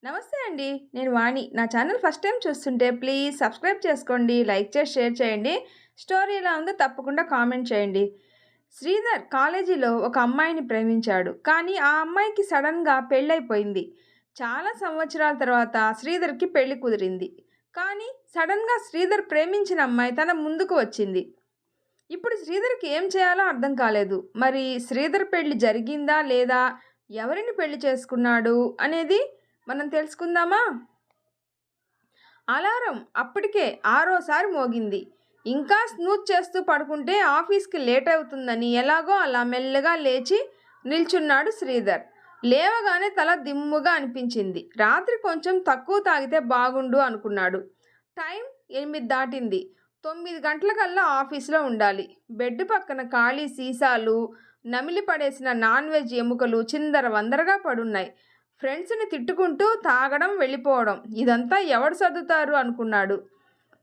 నమస్తే అండి. నేను వాణి. నా ఛానల్ ఫస్ట్ టైం చూస్తుంటే ప్లీజ్ సబ్స్క్రైబ్ చేసుకోండి. లైక్ చేసి షేర్ చేయండి. స్టోరీ ఎలా ఉందో తప్పకుండా కామెంట్ చేయండి. శ్రీధర్ కాలేజీలో ఒక అమ్మాయిని ప్రేమించాడు. కానీ ఆ అమ్మాయికి సడన్‌గా పెళ్ళైపోయింది. చాలా సంవత్సరాల తర్వాత శ్రీధర్‌కి పెళ్లి కుదిరింది. కానీ సడన్‌గా శ్రీధర్ ప్రేమించిన అమ్మాయి తన ముందుకు వచ్చింది. ఇప్పుడు శ్రీధర్‌కి ఏం చేయాలో అర్థం కాలేదు. మరి శ్రీధర్ పెళ్లి జరిగిందా లేదా? ఎవరిని పెళ్లి చేసుకున్నాడు అనేది మనం తెలుసుకుందామా? అలారం అప్పటికే ఆరోసారి మోగింది. ఇంకా స్నూజ్ చేస్తూ పడుకుంటే ఆఫీస్‌కి లేట్ అవుతుందని ఎలాగో అలా మెల్లగా లేచి నిల్చున్నాడు శ్రీధర్. లేవగానే తల దిమ్ముగా అనిపించింది. రాత్రి కొంచెం తక్కువ తాగితే బాగుండు అనుకున్నాడు. టైం 8 దాటింది. 9 గంటలకల్లా ఆఫీస్‌లో ఉండాలి. బెడ్ పక్కన ఖాళీ సీసాలు, నమిలి పడేసిన నాన్ వెజ్ ఎముకలు చిందరవందరగా పడున్నాయి. ఫ్రెండ్స్‌ని తిట్టుకుంటూ తాగడం, వెళ్ళిపోవడం. ఇదంతా ఎవడు సర్దుతారు అనుకున్నాడు.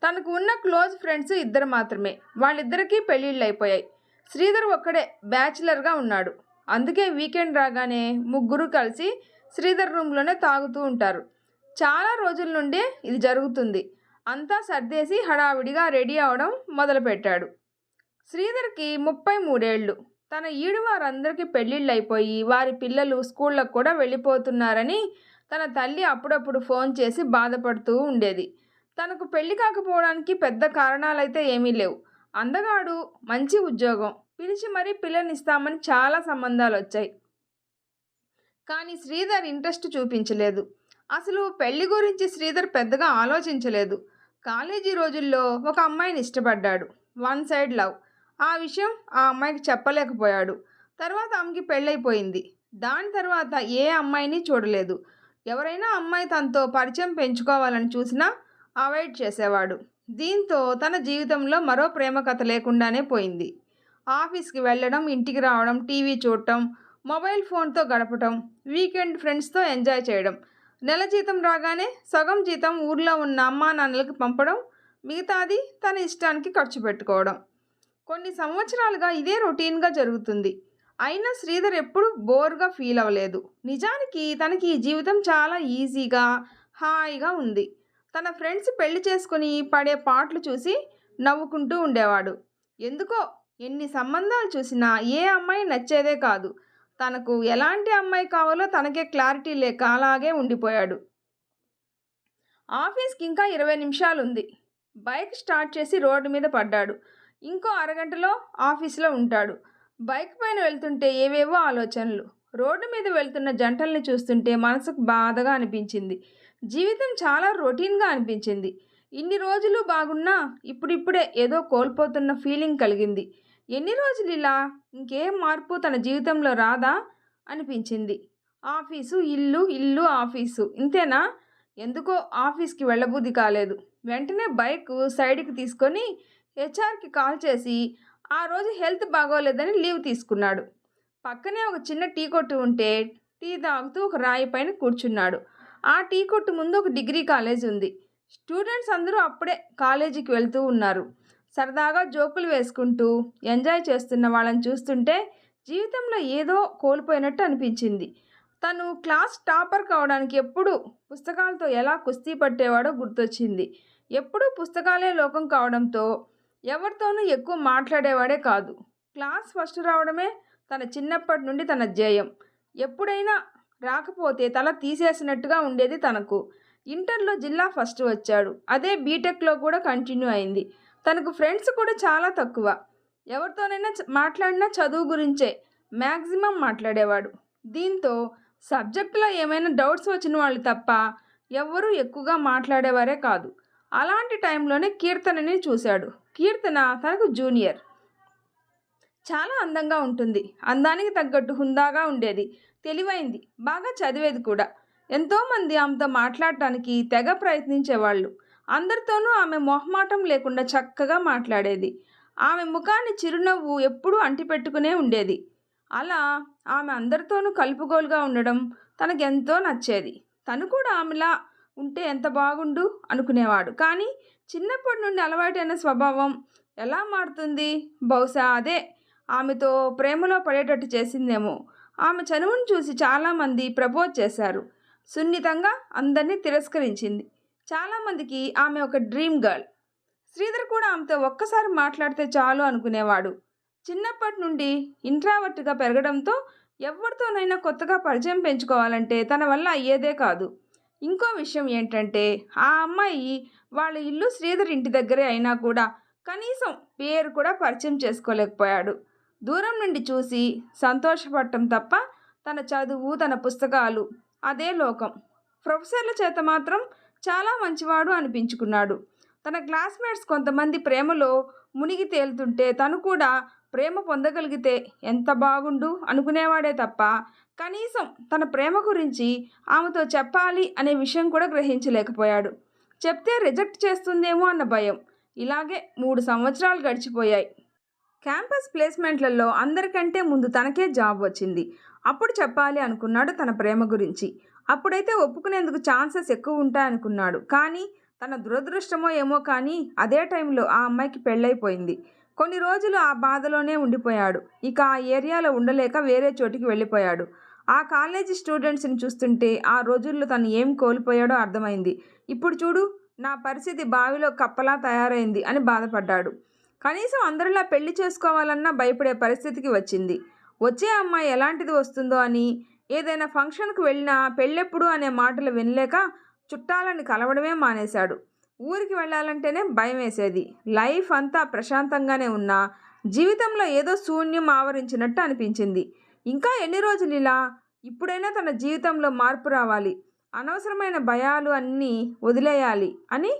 తనకు ఉన్న క్లోజ్ ఫ్రెండ్స్ ఇద్దరు మాత్రమే. వాళ్ళిద్దరికీ పెళ్ళిళ్ళైపోయాయి. శ్రీధర్ ఒక్కడే బ్యాచిలర్‌గా ఉన్నాడు. అందుకే వీకెండ్ రాగానే ముగ్గురు కలిసి శ్రీధర్ రూమ్‌లోనే తాగుతూ ఉంటారు. చాలా రోజుల నుండే ఇది జరుగుతుంది. అంతా సర్దేసి హడావిడిగా రెడీ అవ్వడం మొదలుపెట్టాడు. శ్రీధర్‌కి 33 ఏళ్ళు. తన ఈడు వారందరికీ పెళ్ళిళ్ళైపోయి వారి పిల్లలు స్కూళ్ళకు కూడా వెళ్ళిపోతున్నారని తన తల్లి అప్పుడప్పుడు ఫోన్ చేసి బాధపడుతూ ఉండేది. తనకు పెళ్లి కాకపోవడానికి పెద్ద కారణాలైతే ఏమీ లేవు. అందగాడు, మంచి ఉద్యోగం, పిలిచి మరీ పిల్లనిస్తామని చాలా సంబంధాలొచ్చాయి. కానీ శ్రీధర్ ఇంట్రెస్ట్ చూపించలేదు. అసలు పెళ్లి గురించి శ్రీధర్ పెద్దగా ఆలోచించలేదు. కాలేజీ రోజుల్లో ఒక అమ్మాయిని ఇష్టపడ్డాడు. One side love. ఆ విషయం ఆ అమ్మాయికి చెప్పలేకపోయాడు. తర్వాత ఆమెకి పెళ్ళైపోయింది. దాని తర్వాత ఏ అమ్మాయిని చూడలేదు. ఎవరైనా అమ్మాయి తనతో పరిచయం పెంచుకోవాలని చూసినా అవాయిడ్ చేసేవాడు. దీంతో తన జీవితంలో మరో ప్రేమ కథ లేకుండానే పోయింది. ఆఫీస్కి వెళ్ళడం, ఇంటికి రావడం, టీవీ చూడటం, మొబైల్ ఫోన్తో గడపటం, వీకెండ్ ఫ్రెండ్స్తో ఎంజాయ్ చేయడం. నెల జీతం రాగానే సగం జీతం ఊర్లో ఉన్న అమ్మా నాన్నలకి పంపడం, మిగతాది తన ఇష్టానికి ఖర్చు పెట్టుకోవడం. కొన్ని సంవత్సరాలుగా ఇదే రొటీన్గా జరుగుతుంది. అయినా శ్రీధర్ ఎప్పుడూ బోర్గా ఫీల్ అవ్వలేదు. నిజానికి తనకి ఈ జీవితం చాలా ఈజీగా, హాయిగా ఉంది. తన ఫ్రెండ్స్ పెళ్లి చేసుకుని పడే పాటలు చూసి నవ్వుకుంటూ ఉండేవాడు. ఎందుకో ఎన్ని సంబంధాలు చూసినా ఏ అమ్మాయి నచ్చేదే కాదు. తనకు ఎలాంటి అమ్మాయి కావాలో తనకే క్లారిటీ లేక అలాగే ఉండిపోయాడు. ఆఫీస్కి ఇంకా 20 నిమిషాలుంది. బైక్ స్టార్ట్ చేసి రోడ్డు మీద పడ్డాడు. ఇంకో అరగంటలో ఆఫీస్లో ఉంటాడు. బైక్ పైన వెళ్తుంటే ఏవేవో ఆలోచనలు. రోడ్డు మీద వెళ్తున్న జంటల్ని చూస్తుంటే మనసుకు బాధగా అనిపించింది. జీవితం చాలా రొటీన్గా అనిపించింది. ఇన్ని రోజులు బాగున్నా ఇప్పుడిప్పుడే ఏదో కోల్పోతున్న ఫీలింగ్ కలిగింది. ఎన్ని రోజులు ఇలా? ఇంకేం మార్పు తన జీవితంలో రాదా అనిపించింది. ఆఫీసు, ఇల్లు, ఇల్లు, ఆఫీసు ఇంతేనా? ఎందుకో ఆఫీస్కి వెళ్ళబుద్ధి కాలేదు. వెంటనే బైక్ సైడ్కి తీసుకొని హెచ్ఆర్కి కాల్ చేసి ఆ రోజు హెల్త్ బాగోలేదని లీవ్ తీసుకున్నాడు. పక్కనే ఒక చిన్న టీ కొట్టు ఉంటే టీ తాగుతూ ఒక రాయి పైన కూర్చున్నాడు. ఆ టీ కొట్టు ముందు ఒక డిగ్రీ కాలేజ్ ఉంది. స్టూడెంట్స్ అందరూ అప్పుడే కాలేజీకి వెళ్తూ ఉన్నారు. సరదాగా జోకులు వేసుకుంటూ ఎంజాయ్ చేస్తున్న వాళ్ళని చూస్తుంటే జీవితంలో ఏదో కోల్పోయినట్టు అనిపించింది. తను క్లాస్ టాపర్ కావడానికి ఎప్పుడూ పుస్తకాలతో ఎలా కుస్తీ పట్టేవాడో గుర్తొచ్చింది. ఎప్పుడూ పుస్తకాలే లోకం కావడంతో ఎవరితోనూ ఎక్కువ మాట్లాడేవాడే కాదు. క్లాస్ ఫస్ట్ రావడమే తన చిన్నప్పటి నుండి తన ధ్యేయం. ఎప్పుడైనా రాకపోతే తల తీసేసినట్టుగా ఉండేది తనకు. ఇంటర్లో జిల్లా ఫస్ట్ వచ్చాడు. అదే బీటెక్లో కూడా కంటిన్యూ అయింది. తనకు ఫ్రెండ్స్ కూడా చాలా తక్కువ. ఎవరితోనైనా మాట్లాడినా చదువు గురించే మ్యాక్సిమం మాట్లాడేవాడు. దీంతో సబ్జెక్టులో ఏమైనా డౌట్స్ వచ్చిన వాళ్ళు తప్ప ఎవ్వరూ ఎక్కువగా మాట్లాడేవారే కాదు. అలాంటి టైంలోనే కీర్తనని చూశాడు. కీర్తన తనకు జూనియర్. చాలా అందంగా ఉంటుంది. అందానికి తగ్గట్టు హుందాగా ఉండేది. తెలివైంది. బాగా చదివేది కూడా. ఎంతోమంది ఆమెతో మాట్లాడటానికి తెగ ప్రయత్నించేవాళ్ళు. అందరితోనూ ఆమె మొహమాటం లేకుండా చక్కగా మాట్లాడేది. ఆమె ముఖాన్ని చిరునవ్వు ఎప్పుడూ అంటిపెట్టుకునే ఉండేది. అలా ఆమె అందరితోనూ కలుపుగోలుగా ఉండడం తనకెంతో నచ్చేది. తను కూడా ఆమెలా ఉంటే ఎంత బాగుండు అనుకునేవాడు. కానీ చిన్నప్పటి నుండి అలవాటైన స్వభావం ఎలా మారుతుంది? బహుశా అదే ఆమెతో ప్రేమలో పడేటట్టు చేసిందేమో. ఆమె చనువును చూసి చాలామంది ప్రపోజ్ చేశారు. సున్నితంగా అందరినీ తిరస్కరించింది. చాలామందికి ఆమె ఒక డ్రీమ్ గర్ల్. శ్రీధర్ కూడా ఆమెతో ఒక్కసారి మాట్లాడితే చాలు అనుకునేవాడు. చిన్నప్పటి నుండి ఇంట్రావర్ట్గా పెరగడంతో ఎవరితోనైనా కొత్తగా పరిచయం పెంచుకోవాలంటే తన వల్ల అయ్యేదే కాదు. ఇంకో విషయం ఏంటంటే ఆ అమ్మాయి వాళ్ళ ఇల్లు శ్రీధర్ ఇంటి దగ్గరే అయినా కూడా కనీసం పేరు కూడా పరిచయం చేసుకోలేకపోయాడు. దూరం నుండి చూసి సంతోషపడటం తప్ప తన చదువు, తన పుస్తకాలు అదే లోకం. ప్రొఫెసర్ల చేత మాత్రం చాలా మంచివాడు అనిపించుకున్నాడు. తన క్లాస్మేట్స్ కొంతమంది ప్రేమలో మునిగి తేలుతుంటే తను కూడా ప్రేమ పొందగలిగితే ఎంత బాగుండు అనుకునేవాడే తప్ప కనీసం తన ప్రేమ గురించి ఆమెతో చెప్పాలి అనే విషయం కూడా గ్రహించలేకపోయాడు. చెప్తే రిజెక్ట్ చేస్తుందేమో అన్న భయం. ఇలాగే 3 సంవత్సరాలు గడిచిపోయాయి. క్యాంపస్ ప్లేస్మెంట్లలో అందరికంటే ముందు తనకే జాబ్ వచ్చింది. అప్పుడు చెప్పాలి అనుకున్నాడు తన ప్రేమ గురించి. అప్పుడైతే ఒప్పుకునేందుకు ఛాన్సెస్ ఎక్కువ ఉంటాయనుకున్నాడు. కానీ తన దురదృష్టమో ఏమో కానీ అదే టైంలో ఆ అమ్మాయికి పెళ్ళైపోయింది. కొన్ని రోజులు ఆ బాధలోనే ఉండిపోయాడు. ఇక ఆ ఏరియాలో ఉండలేక వేరే చోటికి వెళ్ళిపోయాడు. ఆ కాలేజీ స్టూడెంట్స్ని చూస్తుంటే ఆ రోజుల్లో తను ఏం కోల్పోయాడో అర్థమైంది. ఇప్పుడు చూడు, నా పరిస్థితి బావిలో కప్పలా తయారైంది అని బాధపడ్డాడు. కనీసం అందరిలా పెళ్లి చేసుకోవాలన్నా భయపడే పరిస్థితికి వచ్చింది. వచ్చే అమ్మాయి ఎలాంటిది వస్తుందో అని ఏదైనా ఫంక్షన్కు వెళ్ళినా పెళ్ళెప్పుడు అనే మాటలు వినలేక చుట్టాలని కలవడమే మానేశాడు. ఊరికి వెళ్ళాలంటేనే భయం వేసేది. లైఫ్ అంతా ప్రశాంతంగానే ఉన్నా జీవితంలో ఏదో శూన్యం ఆవరించినట్టు అనిపించింది. ఇంకా ఎన్ని రోజులు ఇలా? ఇప్పుడైనా తన జీవితంలో మార్పు రావాలి, అనవసరమైన భయాలు అన్నీ వదిలేయాలి అని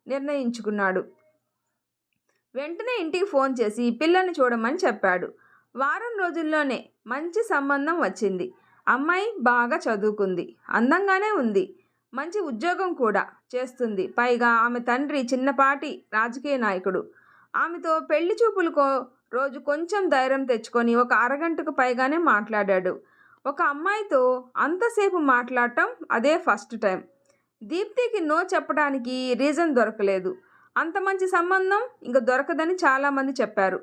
నిర్ణయించుకున్నాడు. వెంటనే ఇంటికి ఫోన్ చేసి పిల్లని చూడమని చెప్పాడు. వారం రోజుల్లోనే మంచి సంబంధం వచ్చింది. అమ్మాయి బాగా చదువుకుంది, అందంగానే ఉంది, మంచి ఉద్యోగం కూడా చేస్తుంది. పైగా ఆమె తండ్రి చిన్నపాటి రాజకీయ నాయకుడు. ఆమెతో పెళ్లి చూపులకు రోజు కొంచెం ధైర్యం తెచ్చుకొని ఒక అరగంటకు పైగానే మాట్లాడాడు. ఒక అమ్మాయితో అంతసేపు మాట్లాడటం అదే ఫస్ట్ టైం. దీప్తికి నో చెప్పడానికి రీజన్ దొరకలేదు. అంత మంచి సంబంధం ఇంక దొరకదని చాలామంది చెప్పారు.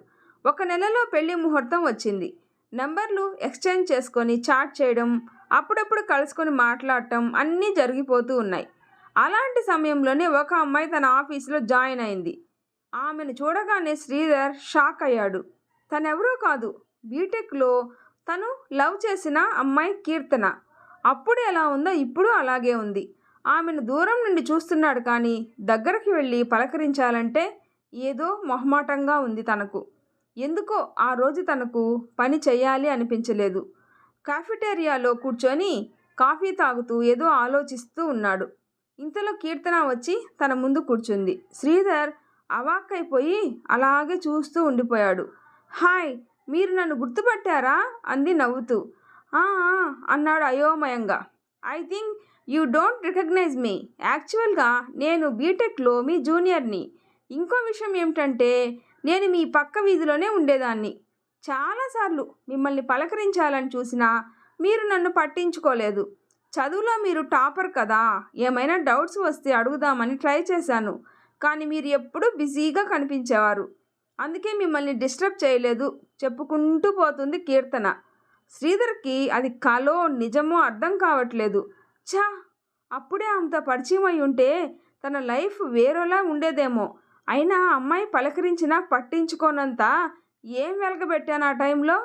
1 నెలలో పెళ్లి ముహూర్తం వచ్చింది. నెంబర్లు ఎక్స్చేంజ్ చేసుకొని చాట్ చేయడం, అప్పుడప్పుడు కలుసుకొని మాట్లాడటం అన్నీ జరిగిపోతూ ఉన్నాయి. అలాంటి సమయంలోనే ఒక అమ్మాయి తన ఆఫీసులో జాయిన్ అయింది. ఆమెను చూడగానే శ్రీధర్ షాక్ అయ్యాడు. తనెవరో కాదు, బీటెక్లో తను లవ్ చేసిన అమ్మాయి కీర్తన. అప్పుడు ఎలా ఉందో ఇప్పుడు అలాగే ఉంది. ఆమెను దూరం నుండి చూస్తున్నాడు కానీ దగ్గరికి వెళ్ళి పలకరించాలంటే ఏదో మొహమాటంగా ఉంది తనకు. ఎందుకో ఆ రోజు తనకు పని చెయ్యాలి అనిపించలేదు. కాఫెటేరియాలో కూర్చొని కాఫీ తాగుతూ ఏదో ఆలోచిస్తూ ఉన్నాడు. ఇంతలో కీర్తన వచ్చి తన ముందు కూర్చుంది. శ్రీధర్ అవాక్కైపోయి అలాగే చూస్తూ ఉండిపోయాడు. హాయ్, మీరు నన్ను గుర్తుపట్టారా అంది నవ్వుతూ. ఆ అన్నాడు అయోమయంగా. I think you don't recognise me. యాక్చువల్గా నేను బీటెక్లో మీ జూనియర్ని. ఇంకో విషయం ఏమిటంటే నేను మీ పక్క వీధిలోనే ఉండేదాన్ని. చాలాసార్లు మిమ్మల్ని పలకరించాలని చూసినా మీరు నన్ను పట్టించుకోలేదు. చదువులో మీరు టాపర్ కదా, ఏమైనా డౌట్స్ వస్తే అడుగుదామని ట్రై చేశాను. కానీ మీరు ఎప్పుడూ బిజీగా కనిపించేవారు. అందుకే మిమ్మల్ని డిస్టర్బ్ చేయలేదు చెప్పుకుంటూ పోతుంది కీర్తన. శ్రీధర్కి అది కలో నిజమో అర్థం కావట్లేదు. ఛా, అప్పుడే ఆమెతో పరిచయం అయి ఉంటే తన లైఫ్ వేరేలా ఉండేదేమో. అయినా అమ్మాయి పలకరించినా పట్టించుకోనంత ఏం వెలగబెట్టాను ఆ టైంలో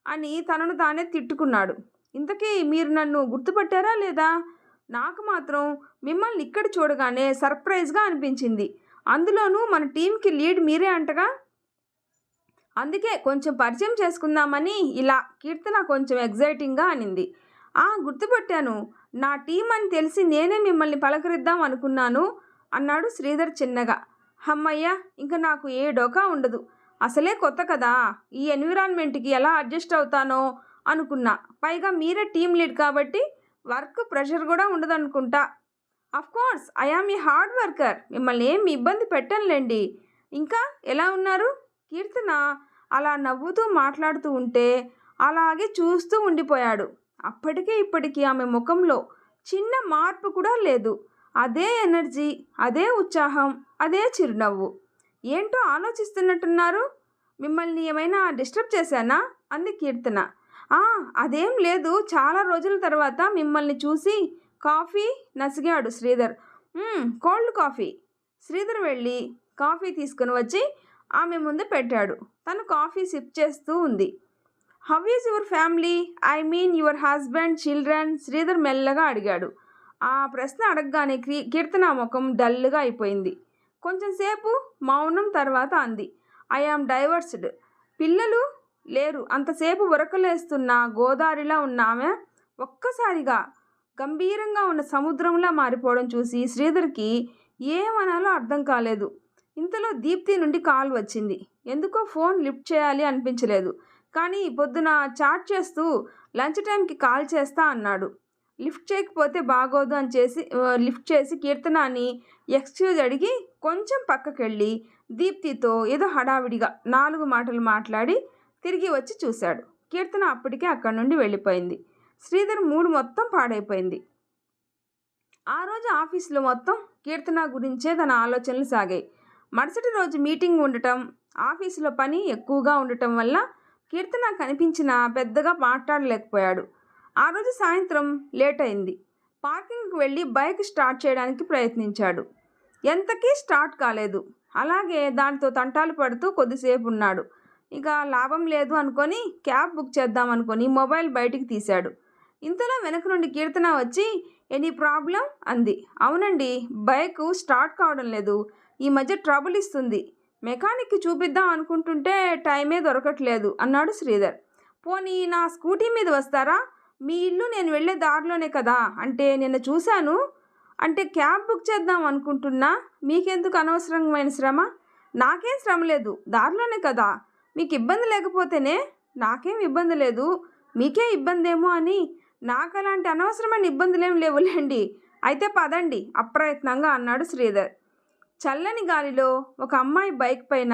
అని తనను తానే తిట్టుకున్నాడు. ఇంతకీ మీరు నన్ను గుర్తుపట్టారా లేదా? నాకు మాత్రం మిమ్మల్ని ఇక్కడ చూడగానే సర్ప్రైజ్గా అనిపించింది. అందులోనూ మన టీంకి లీడ్ మీరే అంటగా. అందుకే కొంచెం పరిచయం చేసుకుందామని ఇలా. కీర్తన కొంచెం ఎగ్జైటింగ్గా అనింది. గుర్తుపట్టాను. నా టీం అని తెలిసి నేనే మిమ్మల్ని పలకరిద్దాం అనుకున్నాను అన్నాడు శ్రీధర్ చిన్నగా. అమ్మయ్య, ఇంకా నాకు ఏ డోకా ఉండదు. అసలే కొత్త కదా, ఈ ఎన్విరాన్మెంట్కి ఎలా అడ్జస్ట్ అవుతానో అనుకున్నా. పైగా మీరే టీం లీడ్ కాబట్టి వర్క్ ప్రెషర్ కూడా ఉండదనుకుంటా. Of course I am a hard worker. మిమ్మల్ని ఏం ఇబ్బంది పెట్టనులేండి. ఇంకా ఎలా ఉన్నారు? కీర్తన అలా నవ్వుతూ మాట్లాడుతూ ఉంటే అలాగే చూస్తూ ఉండిపోయాడు. అప్పటికే ఇప్పటికీ ఆమె ముఖంలో చిన్న మార్పు కూడా లేదు. అదే ఎనర్జీ, అదే ఉత్సాహం, అదే చిరునవ్వు. ఏంటో ఆలోచిస్తున్నట్టున్నారు. మిమ్మల్ని ఏమైనా డిస్టర్బ్ చేశానా అంది కీర్తన. అదేం లేదు. చాలా రోజుల తర్వాత మిమ్మల్ని చూసి కాఫీ నసిగాడు శ్రీధర్. Cold coffee. శ్రీధర్ వెళ్ళి కాఫీ తీసుకుని వచ్చి ఆమె ముందు పెట్టాడు. తను కాఫీ సిప్ చేస్తూ ఉంది. How is your family? I mean your husband, children? Sridhar మెల్లగా అడిగాడు. ఆ ప్రశ్న అడగగానే కీర్తన ముఖం డల్గా అయిపోయింది. కొంచెం సేపు మౌనం తర్వాత అంది, ఐ యామ్ డైవర్స్డ్. పిల్లలు లేరు. అంతసేపు ఉరకలేస్తున్న గోదావరిలా ఉన్న ఆమె ఒక్కసారిగా గంభీరంగా ఉన్న సముద్రంలా మారిపోవడం చూసి శ్రీధర్కి ఏమనాలో అర్థం కాలేదు. ఇంతలో దీప్తి నుండి కాల్ వచ్చింది. ఎందుకో ఫోన్ లిఫ్ట్ చేయాలి అనిపించలేదు. కానీ పొద్దున చాట్ చేస్తూ లంచ్ టైంకి కాల్ చేస్తా అన్నాడు. లిఫ్ట్ చేయకపోతే బాగోదు అని లిఫ్ట్ చేసి కీర్తనాని ఎక్స్క్యూజ్ అడిగి కొంచెం పక్కకెళ్ళి దీప్తితో ఏదో హడావిడిగా 4 మాటలు మాట్లాడి తిరిగి వచ్చి చూశాడు. కీర్తన అప్పటికే అక్కడి నుండి వెళ్ళిపోయింది. శ్రీధర్ మూడు మొత్తం పాడైపోయింది. ఆ రోజు ఆఫీసులో మొత్తం కీర్తన గురించే తన ఆలోచనలు సాగాయి. మరుసటి రోజు మీటింగ్ ఉండటం, ఆఫీసులో పని ఎక్కువగా ఉండటం వల్ల కీర్తన కనిపించినా పెద్దగా మాట్లాడలేకపోయాడు. ఆ రోజు సాయంత్రం లేట్ అయింది. పార్కింగ్కి వెళ్ళి బైక్ స్టార్ట్ చేయడానికి ప్రయత్నించాడు. ఎంతకీ స్టార్ట్ కాలేదు. అలాగే దానితో తంటాలు పడుతూ కొద్దిసేపు ఉన్నాడు. ఇక లాభం లేదు అనుకొని క్యాబ్ బుక్ చేద్దాం అనుకొని మొబైల్ బయటికి తీశాడు. ఇంతలో వెనక నుండి కీర్తన వచ్చి ఎనీ ప్రాబ్లం అంది. అవునండి, బైక్ స్టార్ట్ కావడం లేదు. ఈ మధ్య ట్రబుల్ ఇస్తుంది. మెకానిక్కి చూపిద్దాం అనుకుంటుంటే టైమే దొరకట్లేదు అన్నాడు శ్రీధర్. పోనీ నా స్కూటీ మీద వస్తారా? మీ ఇల్లు నేను వెళ్ళే దారిలోనే కదా. అంటే నిన్న చూశాను. అంటే క్యాబ్ బుక్ చేద్దాం అనుకుంటున్నా. మీకెందుకు అనవసరమైన శ్రమ? నాకేం శ్రమ లేదు, దారిలోనే కదా. మీకు ఇబ్బంది లేకపోతేనే. నాకేం ఇబ్బంది లేదు, మీకే ఇబ్బంది ఏమో అని. నాకు అలాంటి అనవసరమైన ఇబ్బందులేం లేవులేండి. అయితే పదండి అప్రయత్నంగా అన్నాడు శ్రీధర్. చల్లని గాలిలో ఒక అమ్మాయి బైక్ పైన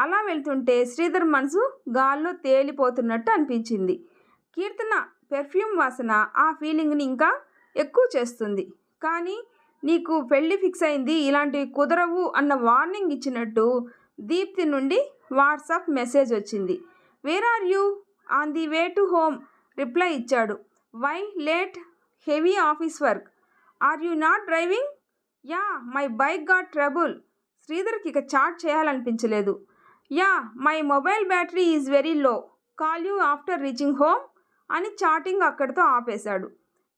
అలా వెళ్తుంటే శ్రీధర్ మనసు గాల్లో తేలిపోతున్నట్టు అనిపించింది. కీర్తన పెర్ఫ్యూమ్ వాసన ఆ ఫీలింగ్ని ఇంకా ఎక్కువ చేస్తుంది. కానీ నీకు పెళ్ళి ఫిక్స్ అయింది, ఇలాంటివి కుదరవు అన్న వార్నింగ్ ఇచ్చినట్టు దీప్తి నుండి వాట్సాప్ మెసేజ్ వచ్చింది. Where are you? On the way to home reply ఇచ్చాడు. Why late? Heavy office work. Are you not driving? Yeah, my bike got trouble. శ్రీధర్కి ఇక చాట్ చేయాలనిపించలేదు. Yeah, my mobile battery is very low. Call you after reaching home అని chatting అక్కడితో ఆపేశాడు.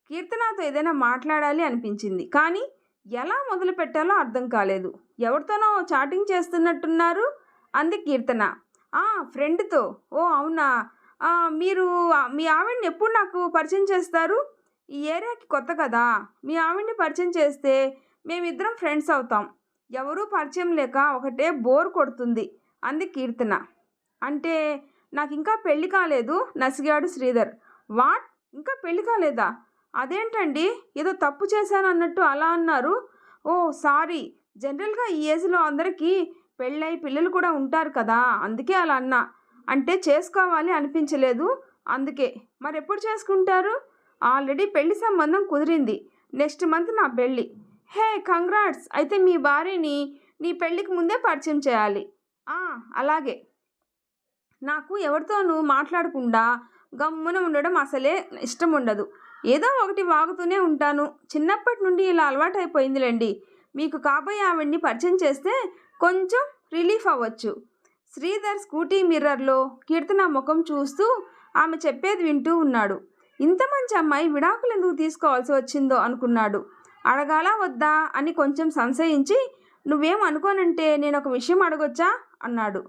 కీర్తనతో ఏదైనా మాట్లాడాలి అనిపించింది. కానీ ఎలా మొదలు పెట్టాలో అర్థం కాలేదు. ఎవరితోనో చాటింగ్ చేస్తున్నట్టున్నారు అంది కీర్తన. ఫ్రెండ్తో. ఓ అవునా? మీరు మీ ఆవిడని ఎప్పుడు నాకు పరిచయం చేస్తారు? ఈ ఏరియాకి కొత్త కదా. మీ ఆవిడని పరిచయం చేస్తే మేమిద్దరం ఫ్రెండ్స్ అవుతాం. ఎవరూ పరిచయం లేక ఒకటే బోర్ కొడుతుంది అంది కీర్తన. అంటే నాకు ఇంకా పెళ్ళి కాలేదు నసిగాడు శ్రీధర్. వాట్? ఇంకా పెళ్ళి కాలేదా? అదేంటండి, ఏదో తప్పు చేశాను అన్నట్టు అలా అన్నారు. ఓ సారీ, జనరల్గా ఈ ఏజ్లో అందరికీ పెళ్ళై పిల్లలు కూడా ఉంటారు కదా, అందుకే అలా అన్నా. అంటే చేసుకోవాలి అనిపించలేదు అందుకే. మరి ఎప్పుడు చేసుకుంటారు? ఆల్రెడీ పెళ్లి సంబంధం కుదిరింది. నెక్స్ట్ మంత్ నా పెళ్ళి. Hey congrats. అయితే మీ భార్యని నీ పెళ్ళికి ముందే పరిచయం చేయాలి. అలాగే. నాకు ఎవరితోనూ మాట్లాడకుండా గమ్మున ఉండడం అసలే ఇష్టం ఉండదు. ఏదో ఒకటి వాగుతూనే ఉంటాను. చిన్నప్పటి నుండి ఇలా అలవాటైపోయిందిలేండి. మీకు కాబోయే ఆవిడ్ని పరిచయం చేస్తే కొంచెం రిలీఫ్ అవ్వచ్చు. శ్రీధర్ స్కూటీ మిర్రర్లో కీర్తన ముఖం చూస్తూ ఆమె చెప్పేది వింటూ ఉన్నాడు. ఇంత మంచి అమ్మాయి విడాకులు ఎందుకు తీసుకోవాల్సి వచ్చిందో అనుకున్నాడు. అడగాలా వద్దా అని కొంచెం సంశయించి, నువ్వేం అనుకోనంటే నేను ఒక విషయం అడగొచ్చా అన్నాడు.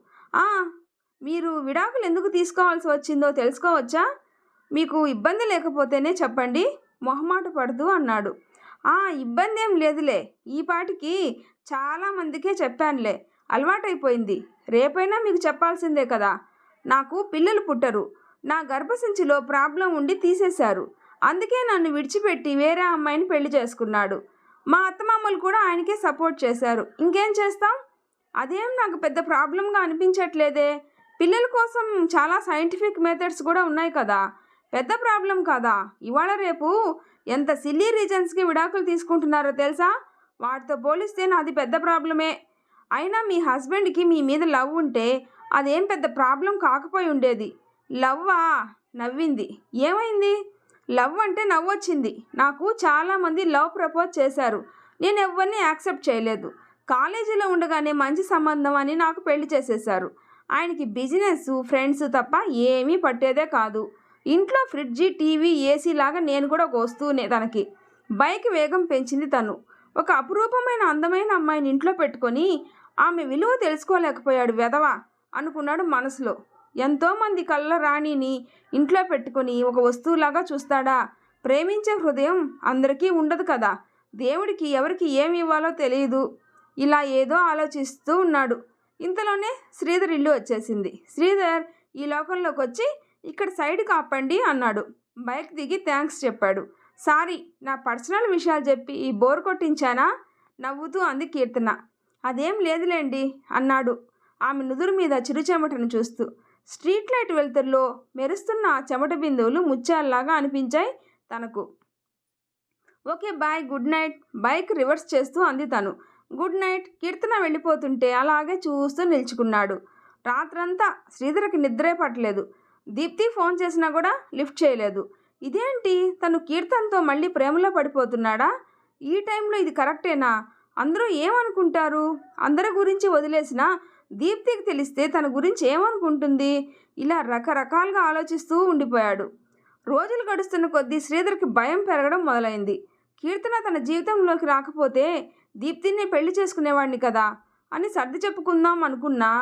మీరు విడాకులు ఎందుకు తీసుకోవాల్సి వచ్చిందో తెలుసుకోవచ్చా? మీకు ఇబ్బంది లేకపోతేనే చెప్పండి మొహమాట పడుతూ అన్నాడు. ఇబ్బంది ఏం లేదులే, ఈ పాటికి చాలామందికే చెప్పానులే, అలవాటైపోయింది. రేపైనా మీకు చెప్పాల్సిందే కదా. నాకు పిల్లలు పుట్టరు. నా గర్భసంచిలో ప్రాబ్లం ఉండి తీసేశారు. అందుకే నన్ను విడిచిపెట్టి వేరే అమ్మాయిని పెళ్లి చేసుకున్నాడు. మా అత్తమామలు కూడా ఆయనకే సపోర్ట్ చేశారు. ఇంకేం చేస్తాం? అదేం నాకు పెద్ద ప్రాబ్లంగా అనిపించట్లేదే. పిల్లల కోసం చాలా సైంటిఫిక్ మెథడ్స్ కూడా ఉన్నాయి కదా, పెద్ద ప్రాబ్లం కాదా? ఇవాళ రేపు ఎంత సిల్లీ రీజన్స్కి విడాకులు తీసుకుంటున్నారో తెలుసా? వాటితో పోలిస్తే నాది పెద్ద ప్రాబ్లమే. అయినా మీ హస్బెండ్కి మీ మీద లవ్ ఉంటే అదేం పెద్ద ప్రాబ్లం కాకపోయి ఉండేది. లవ్వా? నవ్వింది. ఏమైంది? లవ్ అంటే నవ్వొచ్చింది. నాకు చాలామంది లవ్ ప్రపోజ్ చేశారు. నేను ఎవరిని యాక్సెప్ట్ చేయలేదు. కాలేజీలో ఉండగానే మంచి సంబంధం అని నాకు పెళ్లి చేసేశారు. ఆయనకి బిజినెస్, ఫ్రెండ్స్ తప్ప ఏమీ పట్టేదే కాదు. ఇంట్లో ఫ్రిడ్జి, టీవీ, ఏసీ లాగా నేను కూడా ఒక వస్తువునే తనకి. బైక్ వేగం పెంచింది తను. ఒక అపురూపమైన అందమైన అమ్మాయిని ఇంట్లో పెట్టుకొని ఆమె విలువ తెలుసుకోలేకపోయాడు వెధవ అనుకున్నాడు మనసులో. ఎంతోమంది కళ్ళ రాణిని ఇంట్లో పెట్టుకొని ఒక వస్తువులాగా చూస్తాడా? ప్రేమించే హృదయం అందరికీ ఉండదు కదా. దేవుడికి ఎవరికి ఏమి ఇవ్వాలో తెలియదు. ఇలా ఏదో ఆలోచిస్తూ ఉన్నాడు. ఇంతలోనే శ్రీధర్ ఇల్లు వచ్చేసింది. శ్రీధర్ ఈ లోకంలోకి వచ్చి ఇక్కడ సైడ్కి ఆపండి అన్నాడు. బైక్ దిగి థ్యాంక్స్ చెప్పాడు. సారీ, నా పర్సనల్ విషయాలు చెప్పి బోర్ కొట్టించానా? నవ్వుతూ అంది కీర్తన. అదేం లేదులేండి అన్నాడు ఆమె నుదురు మీద చిరుచెమటను చూస్తూ. స్ట్రీట్ లైట్ వెలుతురులో మెరుస్తున్న ఆ చెమట బిందువులు ముత్యాల్లాగా అనిపించాయి తనకు. Okay bye, good night. Bike reverse చేస్తూ అంది తను. Good night. కీర్తన వెళ్ళిపోతుంటే అలాగే చూస్తూ నిల్చుకున్నాడు. రాత్రంతా శ్రీధర్కి నిద్రే పట్టలేదు. దీప్తి ఫోన్ చేసినా కూడా లిఫ్ట్ చేయలేదు. ఇదేంటి, తను కీర్తనతో మళ్ళీ ప్రేమలో పడిపోతున్నాడా? ఈ టైంలో ఇది కరెక్టేనా? అందరూ ఏమనుకుంటారు? అందరి గురించి వదిలేసినా దీప్తికి తెలిస్తే తన గురించి ఏమనుకుంటుంది? ఇలా రకరకాలుగా ఆలోచిస్తూ ఉండిపోయాడు. రోజులు గడుస్తున్న కొద్దీ శ్రీధర్కి భయం పెరగడం మొదలైంది. కీర్తన తన జీవితంలోకి రాకపోతే దీప్తిని పెళ్లి చేసుకునేవాడిని కదా అని సర్ది చెప్పుకుందాం అనుకున్నా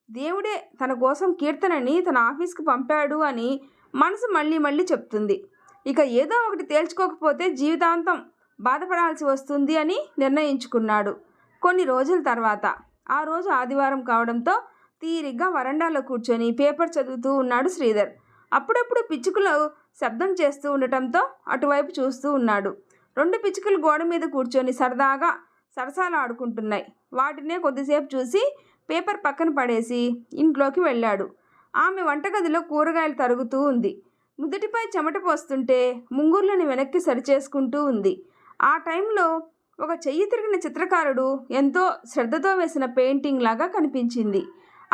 దేవుడే తన కోసం కీర్తనని తన ఆఫీస్కి పంపాడు అని మనసు మళ్ళీ మళ్ళీ చెప్తుంది. ఇక ఏదో ఒకటి తేల్చుకోకపోతే జీవితాంతం బాధపడాల్సి వస్తుంది అని నిర్ణయించుకున్నాడు. కొన్ని రోజుల తర్వాత, ఆ రోజు ఆదివారం కావడంతో తీరిగ్గా వరండాలో కూర్చొని పేపర్ చదువుతూ ఉన్నాడు శ్రీధర్. అప్పుడప్పుడు పిచ్చుకలు శబ్దం చేస్తూ ఉండటంతో అటువైపు చూస్తూ ఉన్నాడు. 2 పిచ్చుకలు గోడ మీద కూర్చొని సరదాగా సరసాలు ఆడుకుంటున్నాయి. వాటినే కొద్దిసేపు చూసి పేపర్ పక్కన పడేసి ఇంట్లోకి వెళ్ళాడు. ఆమె వంటగదిలో కూరగాయలు తరుగుతూ ఉంది. నుదుటిపై చెమట పోస్తుంటే ముంగుర్లను వెనక్కి సరిచేసుకుంటూ ఉంది. ఆ టైంలో ఒక చెయ్యి తిరిగిన చిత్రకారుడు ఎంతో శ్రద్ధతో వేసిన పెయింటింగ్ లాగా కనిపించింది.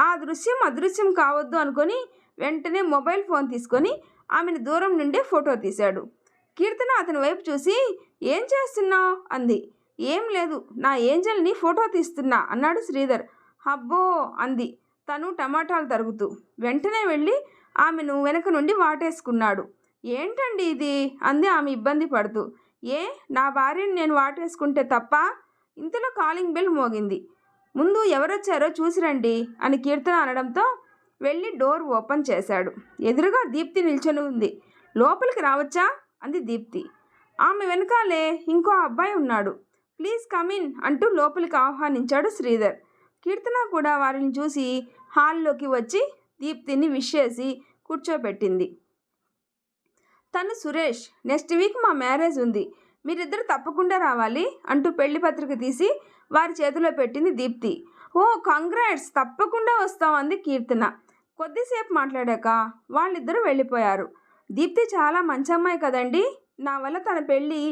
ఆ దృశ్యం అదృశ్యం కావద్దు అనుకొని వెంటనే మొబైల్ ఫోన్ తీసుకొని ఆమెను దూరం నుండే ఫోటో తీశాడు. కీర్తన అతని వైపు చూసి, ఏం చేస్తున్నావు అంది. ఏం లేదు, నా ఏంజల్ని ఫోటో తీస్తున్నా అన్నాడు శ్రీధర్. అబ్బో అంది తను టమాటాలు తరుగుతూ. వెంటనే వెళ్ళి ఆమెను వెనక నుండి వాటేసుకున్నాడు. ఏంటండి ఇది అంది ఆమె ఇబ్బంది పడుతూ. ఏ, నా భార్యను నేను వాటేసుకుంటే తప్ప? ఇంతలో కాలింగ్ బెల్ మోగింది. ముందు ఎవరొచ్చారో చూసిరండి అని కీర్తన అనడంతో వెళ్ళి డోర్ ఓపెన్ చేశాడు. ఎదురుగా దీప్తి నిల్చొని ఉంది. లోపలికి రావచ్చా అంది దీప్తి. ఆమె వెనకాలే ఇంకో అబ్బాయి ఉన్నాడు. ప్లీజ్ కమిన్ అంటూ లోపలికి ఆహ్వానించాడు శ్రీధర్. కీర్తన కూడా వారిని చూసి హాల్లోకి వచ్చి దీప్తిని విష్ చేసి కూర్చోబెట్టింది. తను సురేష్, నెక్స్ట్ వీక్ మా మ్యారేజ్ ఉంది, మీరిద్దరు తప్పకుండా రావాలి అంటూ పెళ్లి పత్రిక తీసి వారి చేతిలో పెట్టింది దీప్తి. ఓ కంగ్రాట్స్, తప్పకుండా వస్తాం అంది కీర్తన. కొద్దిసేపు మాట్లాడాక వాళ్ళిద్దరూ వెళ్ళిపోయారు. దీప్తి చాలా మంచి అమ్మాయి కదండి. నా వల్ల తన పెళ్ళి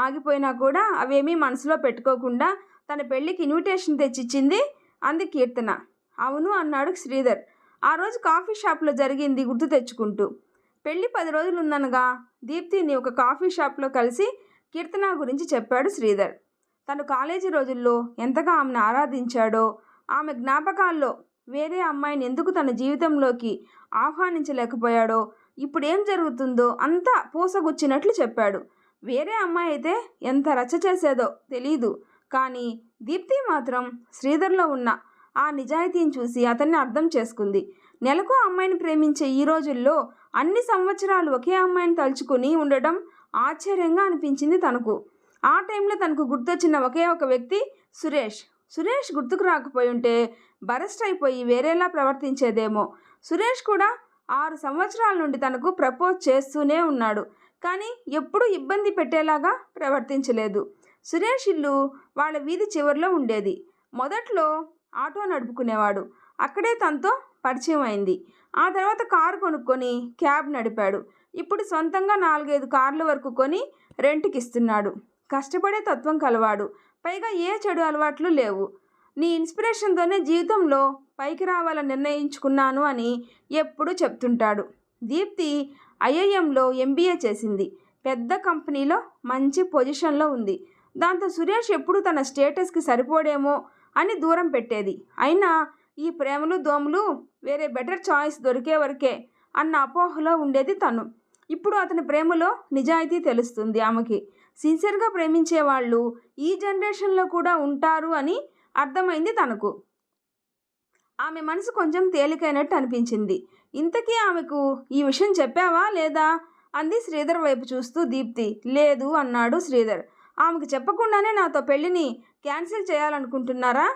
ఆగిపోయినా కూడా అవేమీ మనసులో పెట్టుకోకుండా తన పెళ్ళికి ఇన్విటేషన్ తెచ్చిచ్చింది అంది కీర్తన. అవును అన్నాడు శ్రీధర్. ఆ రోజు కాఫీ షాప్లో జరిగింది గుర్తు తెచ్చుకుంటూ. పెళ్ళి 10 రోజులు ఉందనగా దీప్తిని ఒక కాఫీ షాప్లో కలిసి కీర్తన గురించి చెప్పాడు శ్రీధర్. తను కాలేజీ రోజుల్లో ఎంతగా ఆమెను ఆరాధించాడో, ఆమె జ్ఞాపకాల్లో వేరే అమ్మాయిని ఎందుకు తన జీవితంలోకి ఆహ్వానించలేకపోయాడో, ఇప్పుడేం జరుగుతుందో అంతా పూసగుచ్చినట్లు చెప్పాడు. వేరే అమ్మాయి అయితే ఎంత రచ్చ చేసేదో తెలీదు, కానీ దీప్తి మాత్రం శ్రీధర్లో ఉన్న ఆ నిజాయితీని చూసి అతన్ని అర్థం చేసుకుంది. నెలకు అమ్మాయిని ప్రేమించే ఈ రోజుల్లో అన్ని సంవత్సరాలు ఒకే అమ్మాయిని తలుచుకుని ఉండడం ఆశ్చర్యంగా అనిపించింది తనకు. ఆ టైంలో తనకు గుర్తొచ్చిన ఒకే ఒక వ్యక్తి సురేష్. సురేష్ గుర్తుకు రాకపోయి ఉంటే బరస్ట్ అయిపోయి వేరేలా ప్రవర్తించేదేమో. సురేష్ కూడా 6 సంవత్సరాల నుండి తనకు ప్రపోజ్ చేస్తూనే ఉన్నాడు, కానీ ఎప్పుడూ ఇబ్బంది పెట్టేలాగా ప్రవర్తించలేదు. సురేష్ ఇల్లు వాళ్ళ వీధి చివరిలో ఉండేది. మొదట్లో ఆటో నడుపుకునేవాడు. అక్కడే తనతో పరిచయం అయింది. ఆ తర్వాత కారు కొనుక్కొని క్యాబ్ నడిపాడు. ఇప్పుడు సొంతంగా 4-5 కార్ల వరకు కొని రెంట్కి ఇస్తున్నాడు. కష్టపడే తత్వం కలవాడు. పైగా ఏ చెడు అలవాట్లు లేవు. నీ ఇన్స్పిరేషన్తోనే జీవితంలో పైకి రావాలని నిర్ణయించుకున్నాను అని ఎప్పుడూ చెప్తుంటాడు. దీప్తి ఐఐఎంలో MBA చేసింది. పెద్ద కంపెనీలో మంచి పొజిషన్లో ఉంది. దాంతో సురేష్ ఎప్పుడు తన స్టేటస్కి సరిపోడేమో అని దూరం పెట్టేది. అయినా ఈ ప్రేమలు దోమలు వేరే బెటర్ చాయిస్ దొరికే వరకే అన్న అపోహలో ఉండేది తను. ఇప్పుడు అతని ప్రేమలో నిజాయితీ తెలుస్తుంది ఆమెకి. సిన్సియర్గా ప్రేమించే వాళ్ళు ఈ జనరేషన్లో కూడా ఉంటారు అని అర్థమైంది తనకు. ఆమె మనసు కొంచెం తేలికైనట్టు అనిపించింది. ఇంతకీ ఆమెకు ఈ విషయం చెప్పావా లేదా అంది శ్రీధర్ వైపు చూస్తూ దీప్తి. లేదు అన్నాడు శ్రీధర్. ఆమెకు చెప్పకుండానే నాతో పెళ్లిని క్యాన్సిల్ చేయాలనుకుంటున్నారా?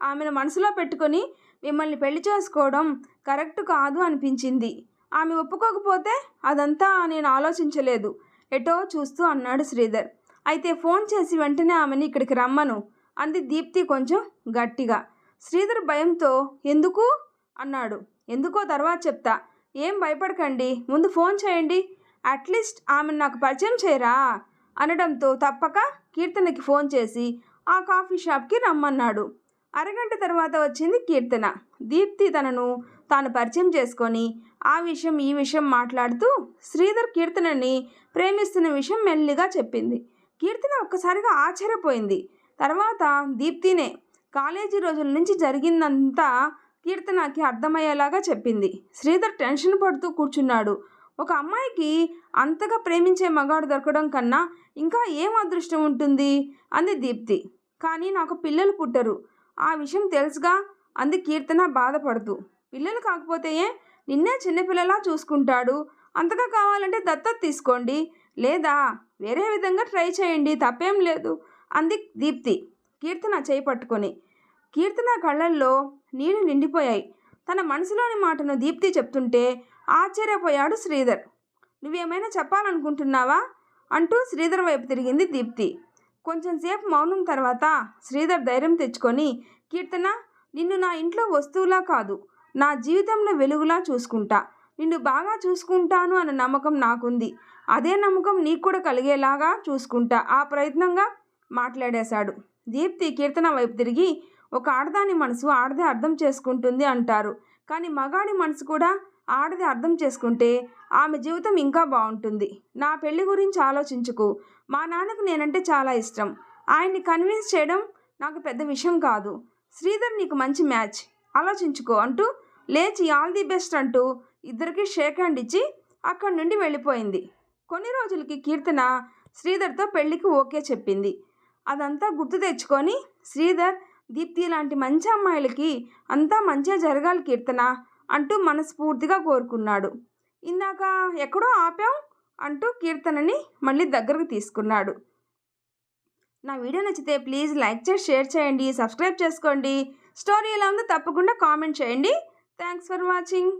ఆమెను మనసులో పెట్టుకొని మిమ్మల్ని పెళ్లి చేసుకోవడం కరెక్ట్ కాదు అనిపించింది. ఆమె ఒప్పుకోకపోతే అదంతా నేను ఆలోచించలేదు ఎటో చూస్తూ అన్నాడు శ్రీధర్. అయితే ఫోన్ చేసి వెంటనే ఆమెని ఇక్కడికి రమ్మను అంది దీప్తి కొంచెం గట్టిగా. శ్రీధర్ భయంతో ఎందుకు అన్నాడు. ఎందుకో తర్వాత చెప్తా, ఏం భయపడకండి, ముందు ఫోన్ చేయండి, అట్లీస్ట్ ఆమెను నాకు పరిచయం చేయరా అనడంతో తప్పక కీర్తనకి ఫోన్ చేసి ఆ కాఫీ షాప్కి రమ్మన్నాడు. అరగంట తర్వాత వచ్చింది కీర్తన. దీప్తి తనను తాను పరిచయం చేసుకొని ఆ విషయం ఈ విషయం మాట్లాడుతూ శ్రీధర్ కీర్తనని ప్రేమిస్తున్న విషయం మెల్లిగా చెప్పింది. కీర్తన ఒక్కసారిగా ఆశ్చర్యపోయింది. తర్వాత దీప్తినే కాలేజీ రోజుల నుంచి జరిగిందంతా కీర్తనకి అర్థమయ్యేలాగా చెప్పింది. శ్రీధర్ టెన్షన్ పడుతూ కూర్చున్నాడు. ఒక అమ్మాయికి అంతగా ప్రేమించే మగాడు దొరకడం కన్నా ఇంకా ఏం అదృష్టం ఉంటుంది అంది దీప్తి. కానీ నాకు పిల్లలు పుట్టరు, ఆ విషయం తెలుసుగా అంది కీర్తన బాధపడుతూ. పిల్లలు కాకపోతే నిన్నే చిన్నపిల్లలా చూసుకుంటాడు, అంతగా కావాలంటే దత్తత తీసుకోండి, లేదా వేరే విధంగా ట్రై చేయండి, తప్పేం లేదు అంది దీప్తి కీర్తన చేయి పట్టుకొని. కీర్తన కళ్ళల్లో నీళ్లు నిండిపోయాయి. తన మనసులోని మాటను దీప్తి చెప్తుంటే ఆశ్చర్యపోయాడు శ్రీధర్. నువ్వేమైనా చెప్పాలనుకుంటున్నావా అంటూ శ్రీధర్ వైపు తిరిగింది దీప్తి. కొంచెంసేపు మౌనం తర్వాత శ్రీధర్ ధైర్యం తెచ్చుకొని, కీర్తన, నిన్ను నా ఇంట్లో వస్తువులా కాదు, నా జీవితంలో వెలుగులా చూసుకుంటా, నిన్ను బాగా చూసుకుంటాను అన్న నమ్మకం నాకుంది, అదే నమ్మకం నీకు కూడా కలిగేలాగా చూసుకుంటా, ఆ ప్రయత్నంగా మాట్లాడేశాడు. దీప్తి కీర్తన వైపు తిరిగి, ఒక ఆడదాని మనసు ఆడదే అర్థం చేసుకుంటుంది అంటారు, కానీ మగాడి మనసు కూడా ఆడది అర్థం చేసుకుంటే ఆమె జీవితం ఇంకా బాగుంటుంది. నా పెళ్లి గురించి ఆలోచించుకు, మా నాన్నకు నేనంటే చాలా ఇష్టం, ఆయన్ని కన్విన్స్ చేయడం నాకు పెద్ద విషయం కాదు, శ్రీధర్ నీకు మంచి మ్యాచ్, ఆలోచించుకో అంటూ లేచి ఆల్ ది బెస్ట్ అంటూ ఇద్దరికి షేక్ హ్యాండ్ ఇచ్చి అక్కడి నుండి వెళ్ళిపోయింది. కొన్ని రోజులకి కీర్తన శ్రీధర్తో పెళ్లికి ఓకే చెప్పింది. అదంతా గుర్తు తెచ్చుకొని శ్రీధర్, దీప్తి లాంటి మంచి అమ్మాయిలకి అంతా మంచిగా జరగాలి కీర్తన అంటూ మనస్ఫూర్తిగా కోరుకున్నాడు. ఇందాక ఎక్కడో ఆపాం అంటూ కీర్తనని మళ్ళీ దగ్గరకు తీసుకున్నాడు. నా వీడియో నచ్చితే ప్లీజ్ లైక్ చేసి షేర్ చేయండి, సబ్స్క్రైబ్ చేసుకోండి. స్టోరీ ఎలా ఉందో తప్పకుండా కామెంట్ చేయండి. Thanks for watching.